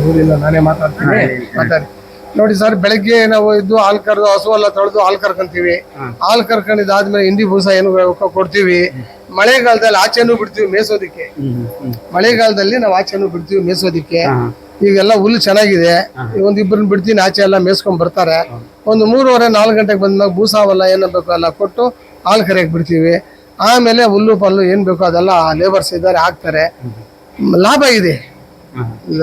ಊರಿಲ್ಲ, ನಾನೇ ಮಾತಾಡ್ತೀನಿ. ಮಾತಾಡಿ ನೋಡಿ ಸರ್, ಬೆಳಗ್ಗೆ ನಾವು ಇದ್ದು ಹಾಲು ಕರೆದು ಹಸು ಎಲ್ಲ ತೊಳೆದು ಹಾಲು ಕರ್ಕೊಂತೀವಿ. ಹಾಲು ಕರ್ಕೊಂಡಿದ್ದಾದ್ಮೇಲೆ ಹಿಂಡಿ ಬೂಸ ಏನು ಕೊಡ್ತೀವಿ. ಮಳೆಗಾಲದಲ್ಲಿ ಆಚೆನೂ ಬಿಡ್ತೀವಿ ಮೇಸೋದಿಕ್ಕೆ. ಮಳೆಗಾಲದಲ್ಲಿ ನಾವು ಆಚೆನೂ ಬಿಡ್ತೀವಿ ಮೇಸೋದಿಕ್ಕೆ. ಈಗೆಲ್ಲ ಹುಲ್ಲು ಚೆನ್ನಾಗಿದೆ, ಒಂದಿಬ್ಬರನ್ನ ಬಿಡ್ತೀನಿ, ಆಚೆ ಎಲ್ಲ ಮೇಸ್ಕೊಂಡ್ ಬರ್ತಾರೆ. ಒಂದು 3:30-4 ಗಂಟೆಗೆ ಬಂದಾಗ ಬೂಸ ಅವೆಲ್ಲ ಏನು ಬೇಕು ಎಲ್ಲ ಕೊಟ್ಟು ಹಾಲು ಕರೆಯಕ್ಕೆ ಬಿಡ್ತೀವಿ. ಆಮೇಲೆ ಹುಲ್ಲು ಪಲ್ಲು ಏನ್ ಬೇಕೋ ಅದೆಲ್ಲ ಲೇಬರ್ಸ್ ಇದ್ದಾರೆ ಹಾಕ್ತಾರೆ. ಲಾಭ ಇದೆ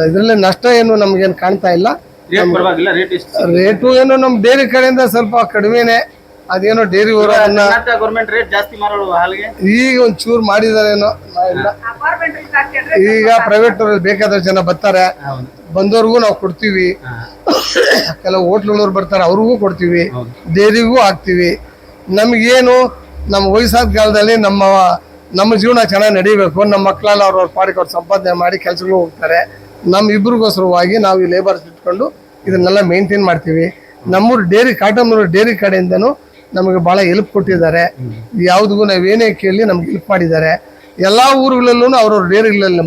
ಇದ್ರಲ್ಲಿ, ನಷ್ಟ ಏನು ನಮ್ಗೇನು ಕಾಣ್ತಾ ಇಲ್ಲ. ರೇಟು ಏನು ನಮ್ ಡೈರಿ ಕಡೆಯಿಂದ ಸ್ವಲ್ಪ ಕಡಿಮೆನೆ. ಅದೇನೋ ಡೈರಿ ಈಗ ಒಂಚೂರು ಮಾಡಿದಾರೇನೋ ಇಲ್ಲ. ಈಗ ಪ್ರೈವೇಟ್ ಬೇಕಾದಷ್ಟು ಜನ ಬರ್ತಾರೆ, ಬಂದವ್ರಿಗೂ ನಾವು ಕೊಡ್ತೀವಿ. ಕೆಲವು ಹೋಟ್ಲುಗಳವ್ರು ಬರ್ತಾರೆ, ಅವ್ರಿಗೂ ಕೊಡ್ತೀವಿ, ಡೈರಿಗೂ ಹಾಕ್ತಿವಿ. ನಮ್ಗೇನು ನಮ್ಮ ವಯಸ್ಸಾದ ಕಾಲದಲ್ಲಿ ನಮ್ಮ ಜೀವನ ಚೆನ್ನಾಗಿ ನಡಿಬೇಕು. ನಮ್ಮ ಮಕ್ಕಳೆಲ್ಲ ಅವ್ರವ್ರ ಪಾಡಿಗೆ ಅವ್ರು ಸಂಪಾದನೆ ಮಾಡಿ ಕೆಲ್ಸಗಳು ಹೋಗ್ತಾರೆ. ನಮ್ಮ ಇಬ್ಬರಿಗೋಸ್ಕರವಾಗಿ ನಾವು ಈ ಲೇಬರ್ಸ್ ಇಟ್ಕೊಂಡು ಇದನ್ನೆಲ್ಲ ಮೇಂಟೈನ್ ಮಾಡ್ತೀವಿ. ನಮ್ಮೂರು ಡೈರಿ, ಕಾಟಮೂರು ಡೈರಿ ಕಡೆಯಿಂದನೂ ನಮಗೆ ಭಾಳ ಹೆಲ್ಪ್ ಕೊಟ್ಟಿದ್ದಾರೆ. ಯಾವುದಿಗೂ ನಾವೇನೇ ಕೇಳಿ ನಮ್ಗೆ ಹೆಲ್ಪ್ ಮಾಡಿದ್ದಾರೆ. ಎಲ್ಲ ಊರುಗಳಲ್ಲೂ ಅವ್ರವ್ರ ಡೈರಿಗಳಲ್ಲಿ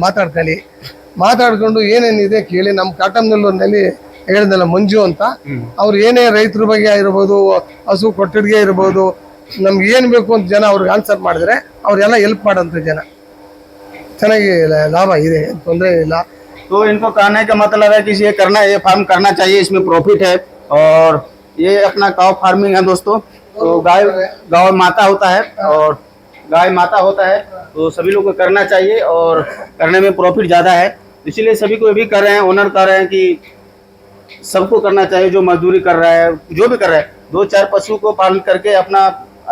ಮಾತಾಡ್ಕೊಂಡು ಏನೇನಿದೆ ಕೇಳಿ. ನಮ್ಮ ಕಾಟಮನಲ್ಲೂರಿನಲ್ಲಿ ಹೇಳಿದ್ನಲ್ಲ ಮಂಜು ಅಂತ, ಅವ್ರು ಏನೇ ರೈತರ ಬಗ್ಗೆ ಇರ್ಬೋದು, ಹಸು ಕೊಟ್ಟಿಗೆ ಇರ್ಬೋದು, ನಮ್ಗೆ ಏನು ಬೇಕು ಅಂತ ಜನ ಅವ್ರಿಗೆ ಆನ್ಸರ್ ಮಾಡಿದ್ರೆ ಅವರೆಲ್ಲ ಹೆಲ್ಪ್ ಮಾಡೋಂಥ ಜನ. ಚೆನ್ನಾಗಿ ಲಾಭ ಇದೆ, ತೊಂದರೆ ಇಲ್ಲ. तो इनको कहने का मतलब है कि ये फार्म करना चाहिए, इसमें प्रॉफिट है। और ये अपना काउ फार्मिंग है दोस्तों। तो गाय माता होता है, और गाय माता होता है, तो सभी लोग को करना चाहिए और करने में प्रॉफिट ज़्यादा है। इसीलिए सभी को भी कर रहे हैं, ओनर कर रहे हैं कि सबको करना चाहिए। जो मजदूरी कर रहा है, जो भी कर रहा है, 2-4 पशु को पालन करके अपना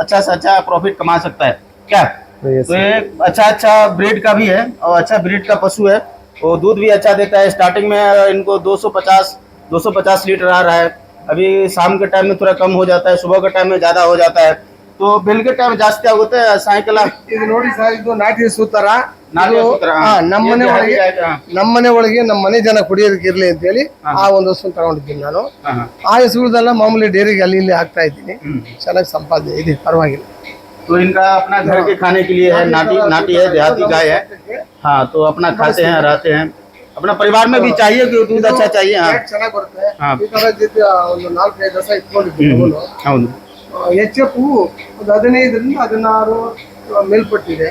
अच्छा से अच्छा प्रॉफिट कमा सकता है क्या। तो ये अच्छा ब्रीड का भी है, और अच्छा ब्रीड का पशु है, और दूध भी अच्छा देता है। स्टार्टिंग में इनको 250 लीटर आ रहा है। अभी शाम के टाइम में थोड़ा कम हो जाता है, सुबह के टाइम में ज़्यादा हो जाता है। तो ಬೆಳಗ್ಗೆ ಟೈಮ್ ಜಾಸ್ತಿ ಆಗುತ್ತೆ, ಸಾಯಂಕಾಲ. ಇದು ನೋಡಿ ಸರ್, ಇದು ನಾಟಿ ಸೂತರ. ನಮ್ಮನೆ ಒಳಗೆ ನಮ್ಮ ಮನೆ ಜನ ಕುಡಿಯೋದಕ್ಕೆ ಇರ್ಲಿ ಅಂತ ಹೇಳಿ ಆ ಒಂದು ಹಸು ತಗೊಂಡಿದ್ದೀನಿ ನಾನು. ಆ ಹಸುಗಳದೆಲ್ಲ ಮಾಮೂಲಿ ಡೈರಿಗೆ ಅಲ್ಲಿ ಇಲ್ಲಿ ಹಾಕ್ತಾ ಇದ್ದೀನಿ. ಚೆನ್ನಾಗಿ ಸಂಪಾದನೆ ಇದೆ, ಪರವಾಗಿಲ್ಲ. तो इनका अपना घर के खाने के लिए है, नाटी है, देहाती गाय है। हाँ, तो अपना खाते हैं, रहते हैं। अपना परिवार में भी चाहिए कि दूध अच्छा चाहिए। ಚೆನ್ನಾಗಿ ಬರುತ್ತೆ. ಈ ತರ ಒಂದು 4-5 ದಸ ಇಟ್ಕೊಂಡಿದ್ದೀನಿ. HF ಒಂದು 15-16 ಮೇಲ್ಪಟ್ಟಿದೆ.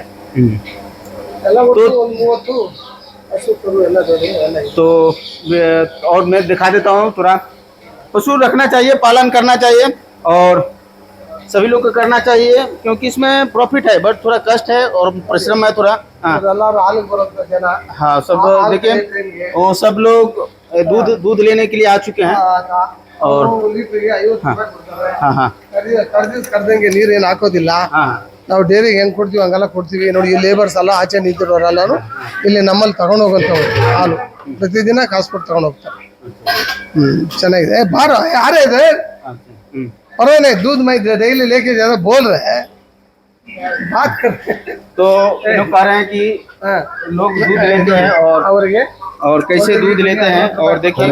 ಎಲ್ಲ ಒಟ್ಟು ಒಂದು 30 ಹಸು ಕರು ಎಲ್ಲ ಜೋಡಿ ಎಲ್ಲ ಇದೆ. तो और मैं दिखा देता हूँ थोड़ा। पशु रखना चाहिए, पालन करना चाहिए, और सभी लोग को करना चाहिए, क्योंकि इसमें प्रॉफिट है, बट थोड़ा कष्ट है और परिश्रम है थोड़ा। हाँ, सब देखिए, वो सब लोग दूध लेने के लिए आ चुके हैं। और ಕರ್ದಂಗೆ ನೀರು ಏನು ಹಾಕೋದಿಲ್ಲ. ನಾವು ಡೈರಿಗೆ ಹೆಂಗ್ ಕೊಡ್ತೀವಿ ಹಂಗೆಲ್ಲ ಕೊಡ್ತೀವಿ. ನೋಡಿ, ಈ ಲೇಬರ್ಸ್ ಎಲ್ಲ ಆಚೆ ನಿಂತಿರೋರೆಲ್ಲರೂ ಇಲ್ಲಿ ನಮ್ಮಲ್ಲಿ ತಗೊಂಡು ಹೋಗಂತವ್ರು ಹಾಲು ಪ್ರತಿದಿನ ಕಾಸು ಕೊಟ್ಟು ತಗೊಂಡು ಹೋಗ್ತಾರೆ. ಚೆನ್ನಾಗಿದೆ. ಬಾರ ಯಾರೇ ಇದೆ परवाने दूध में डेली लेके ज्यादा बोल रहे हैं, बात कर रहे हैं। तो लोग कह रहे हैं कि लोग दूध लेते हैं और कैसे दूध लेते हैं, और देखिए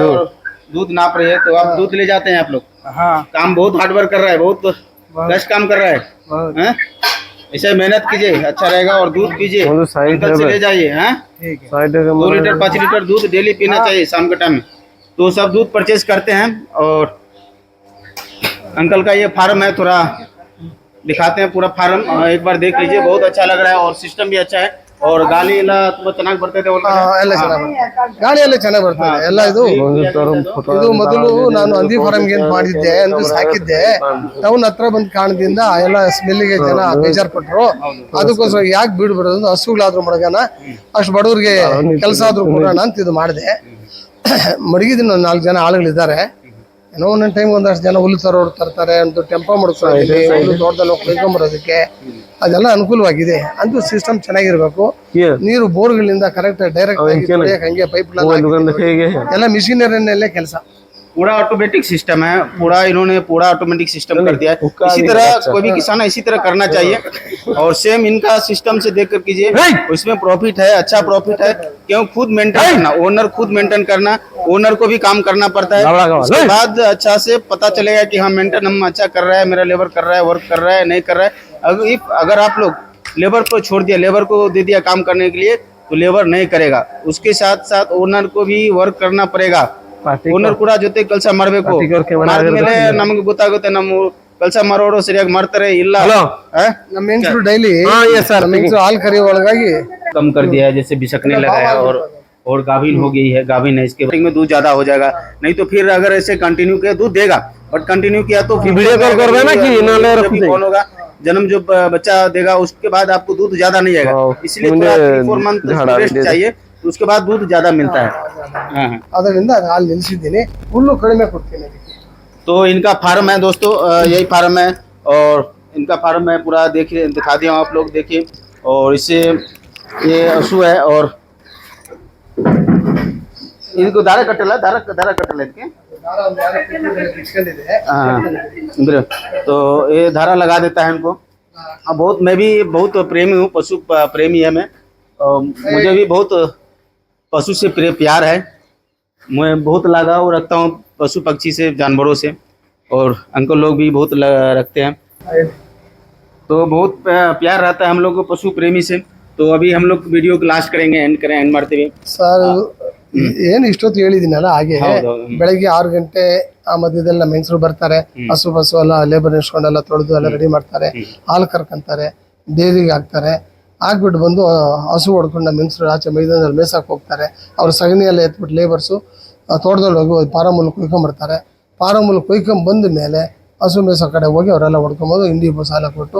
दूध नाप रहे हैं। तो आप दूध ले जाते हैं आप लोग? हाँ, काम बहुत हार्ड वर्क कर रहा है, बहुत कष्ट काम कर रहा है। ऐसे मेहनत कीजिए, अच्छा रहेगा, और दूध पीजिए, अंकल से ले जाइए। 2 लीटर 5 लीटर दूध डेली पीना चाहिए शाम के टाइम में। तो सब दूध परचेज करते हैं। और अंकल का ये फार्म है, थोड़ा दिखाते हैं पूरा फार्म, एक बार देख लीजिए। बहुत अच्छा लग रहा है, और सिस्टम भी अच्छा है, और ಗಾಳಿ ಎಲ್ಲ ತುಂಬಾ ಚೆನ್ನಾಗಿ ಬರ್ತದೆ. ಗಾಳಿ ಎಲ್ಲ ಚೆನ್ನಾಗಿ ಬರ್ತದೆ ಎಲ್ಲ. ಇದು ಮೊದಲು ನಾನು ಹಂದಿ ಫಾರ್ಮ್ಗೆ ಅಂತ ಮಾಡಿದ್ದೆ, ಅಂದು ಸಾಕಿದ್ದೆ. ಟೌನ್ ಹತ್ರ ಬಂದ್ ಕಾರಣದಿಂದ ಎಲ್ಲ ಸ್ಮೆಲ್ಗೆ ಜನ ಬೇಜಾರ್ ಪಟ್ರು. ಅದಕ್ಕೋಸ್ಕರ ಯಾಕೆ ಬಿಡ್ಬಿಡೋದು, ಹಸುಗಳಾದ್ರೂ ಮಡಗನ, ಅಷ್ಟು ಬಡವ್ರಿಗೆ ಕೆಲಸ ಆದ್ರೂ ಕೊಡೋಣ ಅಂತ ಇದು ಮಾಡಿದೆ. ಮಡಗಿದ್ದೀನಿ. 4 ಜನ ಆಳುಗಳಿದ್ದಾರೆ. ಏನೋ ಒಂದೊಂದು ಟೈಮ್ ಒಂದಷ್ಟು ಜನ ಹುಲ್ಲು ತರೋರು ತರ್ತಾರೆ, ಒಂದು ಟೆಂಪೋ ಮಾಡ್ಕೊಳ್ಳೋದಿಲ್ಲ, ಹುಲ್ಲು ತೋಟದಲ್ಲಿ ಹೋಗಿ ಕೊಯ್ಕೊಂಬರೋದಕ್ಕೆ ಅದೆಲ್ಲ ಅನುಕೂಲವಾಗಿದೆ. ಅಂತೂ ಸಿಸ್ಟಮ್ ಚೆನ್ನಾಗಿರ್ಬೇಕು. ನೀರು ಬೋರ್ಗಳಿಂದ ಕರೆಕ್ಟ್ ಡೈರೆಕ್ಟ್ ಆಗಿ ಹಂಗೆ ಪೈಪ್ ಎಲ್ಲ ಮಿಷಿನರಿನಲ್ಲೇ ಕೆಲಸ. पूरा ऑटोमेटिक सिस्टम है, इन्होंने पूरा ऑटोमेटिक सिस्टम कर दिया है। इसी तरह कोई भी किसान इसी तरह करना चाहिए, और सेम इनका सिस्टम से देख कर कीजिए। उसमें प्रॉफिट है, अच्छा प्रॉफिट है। क्यों? खुद मेंटेन करना, ओनर खुद मेंटेन करना, ओनर को भी काम करना पड़ता है। उसके बाद अच्छा से पता चलेगा कि हाँ मेंटेन हम अच्छा कर रहा है, मेरा लेबर कर रहा है, वर्क कर रहा है, नहीं कर रहा है। अगर आप लोग लेबर को छोड़ दिया, लेबर को दे दिया काम करने के लिए, तो लेबर नहीं करेगा, उसके साथ साथ ओनर को भी वर्क करना पड़ेगा. ಓನರ್ ಕೂಡ ಜೊತೆ ಕೆಲಸ ಮಾಡಬೇಕು. ಆದ್ಮೇಲೆ ನಮಗೆ ಗೊತ್ತಾಗುತ್ತೆ ನಮ್ಮ ಕೆಲಸ ಮಾಡೋರು ಸರಿಯಾಗಿ ಮಾಡ್ತಾರೆ ಇಲ್ಲ. ನಮ್ಮ ಹೆಂಗಸರು ಡೈಲಿ ನಮ್ಮ ಹೆಂಗಸರು ಹಾಲು ಕರಿಯೋ ಒಳಗಾಗಿ कम कर दिया है, जैसे बिसकने लगा है और गाभिन हो गई है. गाभिन है, इसके में दूध ज्यादा हो जाएगा. नहीं तो फिर अगर ऐसे कंटिन्यू किया दूध देगा, बट कंटिन्यू किया तो फिर वीडियो कॉल कर देना कि कौन होगा. जन्म जो बच्चा देगा उसके बाद आपको दूध ज्यादा नहीं आएगा, इसलिए 3-4 मंथ रेस्ट चाहिए, तो उसके बाद दूध ज्यादा मिलता है. ಅದರಿಂದ ಹಾಲು ನಿಲ್ಲಿಸಿದ್ದೀನಿ, ಹುಲ್ಲು ಕಡಿಮೆ ಕೊಡ್ತೀನಿ ಅದಕ್ಕೆ. तो इनका फार्म है दोस्तों, यही फार्म है और इनका फार्म है पूरा. देखिए, दिखा दिया आप लोग देखिए. और इससे ये हसु है और इनको दारा कटल ಇದಕ್ಕೆ. हाँ, इधर तो ये धारा लगा देता है इनको. हाँ, बहुत मैं भी बहुत प्रेमी हूँ, पशु प्रेमी है मैं. मुझे भी बहुत पशु से प्यार है. मैं बहुत लगाव रखता हूँ पशु पक्षी से, जानवरों से, और अंकल लोग भी बहुत रखते हैं. तो बहुत प्यार रहता है हम लोग को पशु प्रेमी से. तो अभी हम लोग वीडियो को लास्ट करेंगे, एंड मारते हुए. ಸರ್ ಏನು ಇಷ್ಟೊತ್ತು ಹೇಳಿದ್ದೀನಲ್ಲ, ಹಾಗೆ ಬೆಳಗ್ಗೆ 6 ಗಂಟೆ ಆ ಮಧ್ಯದಲ್ಲಿ ನಮ್ಮ ಹೆಂಗಸರು ಬರ್ತಾರೆ, ಹಸು ಬಸ್ಸು ಎಲ್ಲ ಲೇಬರ್ ನಿಲ್ಸ್ಕೊಂಡೆಲ್ಲ ತೊಳೆದು ಎಲ್ಲ ರೆಡಿ ಮಾಡ್ತಾರೆ, ಹಾಲು ಕರ್ಕೊಂತಾರೆ, ಡೈರಿಗೆ ಹಾಕ್ತಾರೆ. ಹಾಕ್ಬಿಟ್ಟು ಬಂದು ಹಸು ಹೊಡ್ಕೊಂಡು ನಮ್ಮ ಹೆಂಗಸರು ಆಚೆ ಮೈದಾನದಲ್ಲಿ ಮೇಯ್ಸಕ್ಕೆ ಹೋಗ್ತಾರೆ. ಅವ್ರ ಸಗಣಿ ಎಲ್ಲ ಎತ್ಬಿಟ್ಟು ಲೇಬರ್ಸು ತೋಟದಲ್ಲಿ ಹೋಗಿ ಪಾರಮೂಲ ಕೊಯ್ಕೊಂಬರ್ತಾರೆ. ಪಾರಮೂಲ ಕೊಯ್ಕೊಂಬಂದ ಮೇಲೆ ಹಸು ಮೇಯ್ಸೋ ಕಡೆ ಹೋಗಿ ಅವರೆಲ್ಲ ಹೊಡ್ಕೊಂಬೋದು, ಹಿಂಡಿ ಸಾಲ ಕೊಟ್ಟು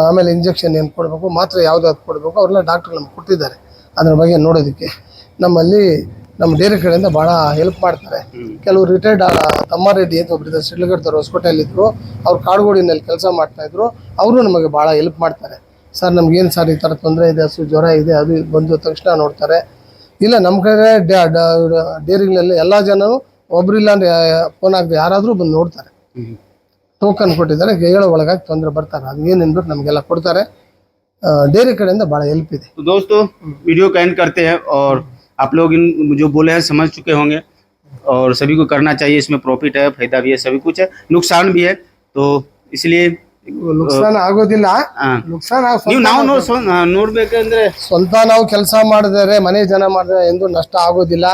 ಆಮೇಲೆ ಇಂಜೆಕ್ಷನ್ ಏನು ಕೊಡಬೇಕು, ಮಾತ್ರೆ ಯಾವ್ದು ಕೊಡಬೇಕು ಅವರೆಲ್ಲ ಡಾಕ್ಟ್ರು ನಮ್ಗೆ ಕೊಟ್ಟಿದ್ದಾರೆ. ಅದ್ರ ಬಗ್ಗೆ ನೋಡೋದಕ್ಕೆ ನಮ್ಮಲ್ಲಿ ನಮ್ಮ ಡೈರಿ ಕಡೆಯಿಂದ ಭಾಳ ಹೆಲ್ಪ್ ಮಾಡ್ತಾರೆ. ಕೆಲವರು ರಿಟೈರ್ಡ್ ತಮ್ಮಾರೆಡ್ಡಿ ಅಂತ ಒಬ್ಬರಿದ್ದ ಶಿಡ್ಲಘಟ್ಟದವ್ರು, ಹೊಸಕೋಟೆಯಲ್ಲಿದ್ದರು, ಅವ್ರು ಕಾಡುಗೋಡಿನಲ್ಲಿ ಕೆಲಸ ಮಾಡ್ತಾಯಿದ್ರು. ಅವರು ನಮಗೆ ಭಾಳ ಹೆಲ್ಪ್ ಮಾಡ್ತಾರೆ. ಸರ್ ನಮ್ಗೇನು ಸರ್ ಈ ಥರ ತೊಂದರೆ ಇದೆ, ಹಸು ಜ್ವರ ಇದೆ, ಅದು ಬಂದು ತಕ್ಷಣ ನೋಡ್ತಾರೆ. ಇಲ್ಲ ನಮ್ಮ ಕಡೆ ಡೈರಿಗಳಲ್ಲಿ ಎಲ್ಲ ಜನರು ಒಬ್ರಿಲ್ಲ ಅಂದರೆ ಫೋನ್ ಆಗದೆ ಯಾರಾದರೂ ಬಂದು ನೋಡ್ತಾರೆ. ಟೋಕನ್ ಕೊಟ್ಟಿದ್ದಾರೆ, ಹೇಳೋ ಒಳಗಾಗಿ ತೊಂದರೆ ಬರ್ತಾರೆ, ಅದು ಏನು ಅನ್ಬಿಟ್ಟು ನಮಗೆಲ್ಲ ಕೊಡ್ತಾರೆ. डेयरी कಡೆಯಿಂದ ಭಾಳ ಹೆಲ್ಪ್ ಇದೆ. तो दोस्तों वीडियो का एंड करते हैं, और आप लोग इन जो बोले हैं समझ चुके होंगे, और सभी को करना चाहिए. इसमें प्रॉफिट है, फायदा भी है, सभी कुछ है, नुकसान भी है. तो इसलिए ನುಕ್ಸಾನ ಆಗೋದಿಲ್ಲ. ನುಕ್ಸಾನ ನಾವು ನೋಡ್ಬೇಕಂದ್ರೆ ಸ್ವಂತ ನಾವು ಕೆಲಸ ಮಾಡಿದರೆ, ಮನೆ ಜನ ಮಾಡಿದ್ರೆ ಎಂದು ನಷ್ಟ ಆಗೋದಿಲ್ಲ.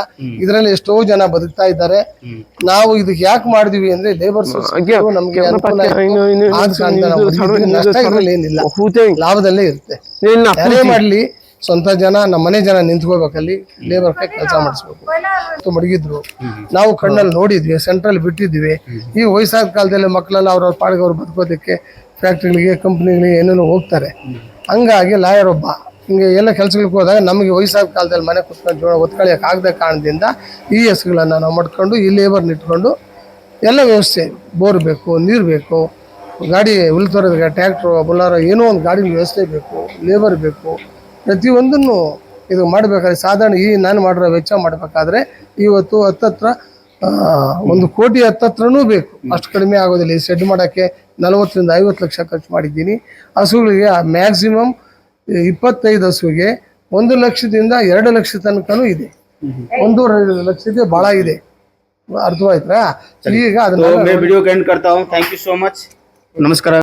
ಇದರಲ್ಲಿ ಎಷ್ಟೋ ಜನ ಬದುಕ್ತಾ ಇದ್ದಾರೆ. ನಾವು ಇದಕ್ಕೆ ಯಾಕೆ ಮಾಡಿದ್ವಿ ಅಂದ್ರೆ ಲೇಬರ್ಸ್ ನಮ್ಗೆ ನಷ್ಟ ಇದರಲ್ಲಿ ಏನಿಲ್ಲ, ಲಾಭದಲ್ಲೇ ಇರುತ್ತೆ. ಯಾರೇ ಮಾಡ್ಲಿ ಸ್ವಂತ ಜನ, ನಮ್ಮ ಮನೆ ಜನ ನಿಂತ್ಕೋಬೇಕಲ್ಲಿ, ಲೇಬರ್ ಕೈ ಕೆಲಸ ಮಾಡಿಸ್ಬೇಕು. ಮಡಗಿದ್ರು, ನಾವು ಕಣ್ಣಲ್ಲಿ ನೋಡಿದ್ವಿ, ಸೆಂಟ್ರಲ್ ಬಿಟ್ಟಿದ್ವಿ. ಈ ವಯಸ್ಸಾದ ಕಾಲದಲ್ಲಿ ಮಕ್ಕಳೆಲ್ಲ ಅವ್ರವ್ರ ಪಾಡಿಗೆ ಅವ್ರು ಬದುಕೋದಕ್ಕೆ ಫ್ಯಾಕ್ಟ್ರಿಗಳಿಗೆ, ಕಂಪ್ನಿಗಳಿಗೆ ಏನೇನೋ ಹೋಗ್ತಾರೆ. ಹಂಗಾಗಿ ಲಾಯರ್ ಒಬ್ಬ ಹಿಂಗೆ ಎಲ್ಲ ಕೆಲಸಗಳಿಗೆ ಹೋದಾಗ ನಮಗೆ ವಯಸ್ಸಾದ ಕಾಲದಲ್ಲಿ ಮನೆ ಕುತ್ಕೊಂಡು ಜೋಳ ಒತ್ಕೊಳ್ಳೋಕೆ ಆಗದ ಕಾರಣದಿಂದ ಈ ಹಸುಗಳನ್ನು ನಾವು ಮಾಡ್ಕೊಂಡು ಈ ಲೇಬರ್ನ ಇಟ್ಕೊಂಡು ಎಲ್ಲ ವ್ಯವಸ್ಥೆ, ಬೋರ್ ಬೇಕು, ನೀರು ಬೇಕು, ಗಾಡಿ ಹುಲ್ ತರೋದಕ್ಕೆ ಟ್ರ್ಯಾಕ್ಟ್ರು, ಬುಲ್ಲಾರೋ ಏನೋ ಒಂದು ಗಾಡಿ ವ್ಯವಸ್ಥೆ ಬೇಕು, ಲೇಬರ್ ಬೇಕು. ಪ್ರತಿಯೊಂದನ್ನು ಇದು ಮಾಡಬೇಕಾದ್ರೆ ಸಾಧಾರಣ ಈ ನಾನು ಮಾಡಿರೋ ವೆಚ್ಚ ಮಾಡಬೇಕಾದ್ರೆ ಇವತ್ತು ಹತ್ತತ್ರ 1 ಕೋಟಿ ಹತ್ತತ್ರನೂ ಬೇಕು. ಅಷ್ಟು ಕಡಿಮೆ ಆಗೋದಿಲ್ಲ. ಈ ಶೆಡ್ ಮಾಡೋಕ್ಕೆ 40 ರಿಂದ 50 ಲಕ್ಷ ಖರ್ಚು ಮಾಡಿದ್ದೀನಿ. ಹಸುಗಳಿಗೆ ಮ್ಯಾಕ್ಸಿಮಮ್ 25 ಹಸುವಿಗೆ 1 ಲಕ್ಷದಿಂದ 2 ಲಕ್ಷ ತನಕನೂ ಇದೆ. 1.5 ಲಕ್ಷಕ್ಕೆ ಭಾಳ ಇದೆ. ಅರ್ಥವಾಯ್ತಾ? ಈಗ ಅದನ್ನ ವಿಡಿಯೋ ಎಂಡ್ करता हूं. Thank you so much. नमस्कार.